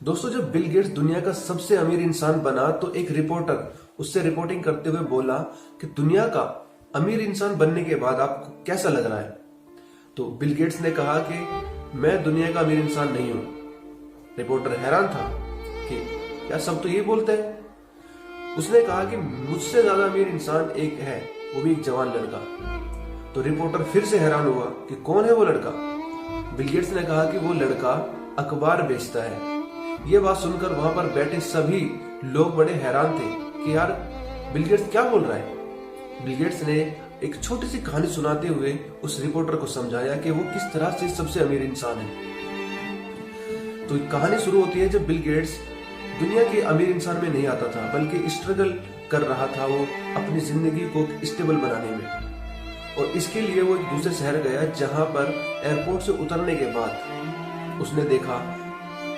दोस्तों, जब Bill Gates दुनिया का सबसे अमीर इंसान बना तो एक रिपोर्टर उससे रिपोर्टिंग करते हुए बोला कि दुनिया का अमीर इंसान बनने के बाद आपको कैसा लग रहा है। तो बिल गेट्स ने कहा कि मैं दुनिया का अमीर इंसान नहीं हूं। रिपोर्टर हैरान था कि यार सब तो यही बोलते हैं। उसने कहा कि मुझसे ज्यादा अमीर इंसान एक है, वो भी एक जवान लड़का। तो रिपोर्टर फिर से हैरान हुआ कि कौन है वो लड़का। बिल गेट्स ने कहा कि वो लड़का अखबार बेचता है। ये बात सुनकर वहां पर बैठे सभी लोग बड़े हैरान थे कि यार बिल गेट्स क्या बोल रहा है। बिल गेट्स ने एक छोटी सी कहानी सुनाते हुए उस रिपोर्टर को समझाया कि वो किस तरह से सबसे अमीर इंसान है। तो कहानी शुरू होती है जब बिल गेट्स दुनिया के अमीर इंसान में नहीं आता था, बल्कि स्ट्रगल कर रहा था वो अपनी जिंदगी को स्टेबल बनाने में। और इसके लिए वो एक दूसरे शहर गया, जहां पर एयरपोर्ट से उतरने के बाद उसने देखा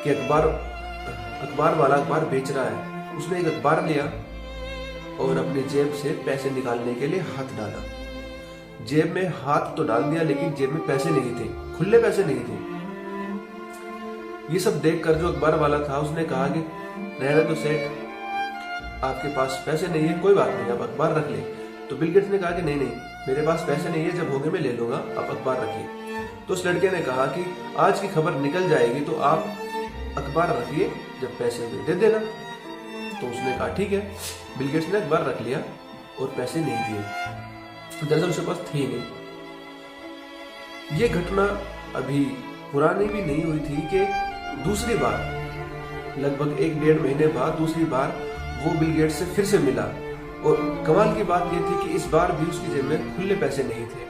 कि अखबार वाला अखबार बेच रहा है। उसने एक अखबार लिया और अपनी जेब से पैसे निकालने के लिए हाथ डाला। जेब में हाथ तो डाल दिया, लेकिन जेब में पैसे नहीं थे, खुले पैसे नहीं थे। ये सब देखकर जो अखबार वाला था उसने कहा कि रहने तो सेठ, आपके पास पैसे नहीं है, कोई बात नहीं, आप अखबार रख ले। तो बिल गेट्स ने कहा कि नहीं, मेरे पास पैसे नहीं है, जब होंगे मैं ले लूंगा, आप अखबार रखिए। तो उस लड़के ने कहा कि आज की खबर निकल जाएगी तो आप अखबार रखिए, जब पैसे होंगे दे देना। तो उसने कहा ठीक है। बिल गेट्स ने अखबार रख लिया और पैसे नहीं दिए, दरअसल उसके पास थे ही नहीं। ये घटना अभी पुरानी भी नहीं हुई थी कि दूसरी बार, लगभग 1-1.5 महीने बाद दूसरी बार वो बिल गेट्स से फिर से मिला। और कमाल की बात यह थी कि इस बार भी उसकी जेब में खुले पैसे नहीं थे,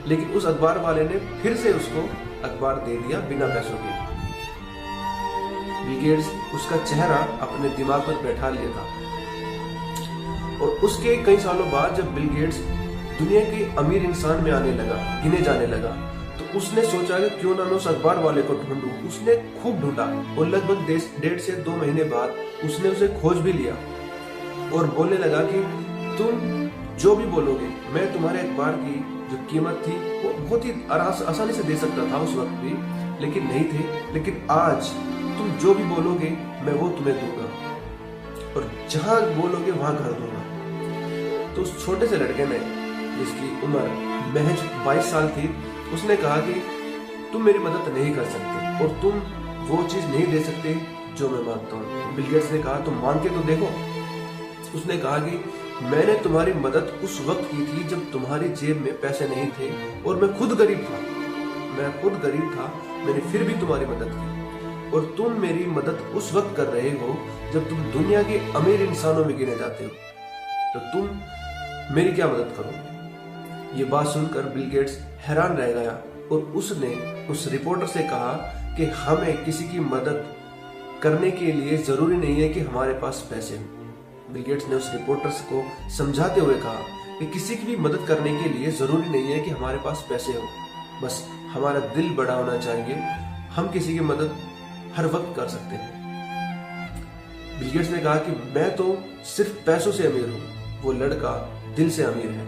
लेकिन उस अखबार वाले ने फिर से उसको अखबार दे दिया बिना पैसों के। बिल गेट्स उसका चेहरा अपने दिमाग पर बैठा लिया था। और उसके कई सालों बाद जब बिल गेट्स दुनिया के अमीर इंसान में आने लगा, गिने जाने लगा, तो उसने सोचा कि क्यों ना मैं उस अखबार वाले को ढूंढूं। उसने खूब ढूंढा और लगभग 1.5 से 2 महीने बाद उसने उसे खोज भी लिया और बोलने लगा कि तुम जो भी बोलोगे, मैं तुम्हारे अखबार की जो कीमत थी वो बहुत ही आसानी से दे सकता था उस वक्त भी, लेकिन नहीं थे। लेकिन आज तुम जो भी बोलोगे मैं वो तुम्हें दूंगा, और जहां बोलोगे वहां घर दूंगा। तो उस छोटे से लड़के ने, जिसकी उम्र महज 22 साल थी, उसने कहा कि तुम मेरी मदद नहीं कर सकते और तुम वो चीज नहीं दे सकते जो मैं मांगता हूँ। बिल गेट्स ने कहा तुम मांग के तो देखो। उसने कहा कि मैंने तुम्हारी मदद उस वक्त की थी जब तुम्हारी जेब में पैसे नहीं थे और मैं खुद गरीब था, मैंने फिर भी तुम्हारी मदद की। और तुम मेरी मदद उस वक्त कर रहे हो जब तुम दुनिया के अमीर इंसानों में गिने जाते हो, तो तुम मेरी क्या मदद करोगे। ये बात सुनकर बिल गेट्स हैरान रह गया और उसने उस रिपोर्टर से कहा कि हमें किसी की मदद करने के लिए जरूरी नहीं है कि हमारे पास पैसे हो। बिल गेट्स ने उस रिपोर्टर को समझाते हुए कहा कि किसी की भी मदद करने के लिए जरूरी नहीं है कि हमारे पास पैसे हो, बस हमारा दिल बड़ा होना चाहिए। हम किसी की मदद हर वक्त कर सकते हैं। बिल गेट्स ने कहा कि मैं तो सिर्फ पैसों से अमीर हूं, वो लड़का दिल से अमीर है।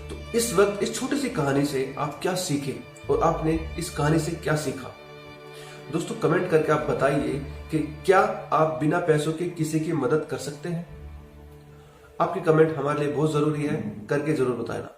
तो इस वक्त इस छोटी सी कहानी से आप क्या सीखे और आपने इस कहानी से क्या सीखा? दोस्तों, कमेंट करके आप बताइए कि क्या आप बिना पैसों के किसी की मदद कर सकते हैं। आपकी कमेंट हमारे लिए बहुत जरूरी है, करके जरूर बताना।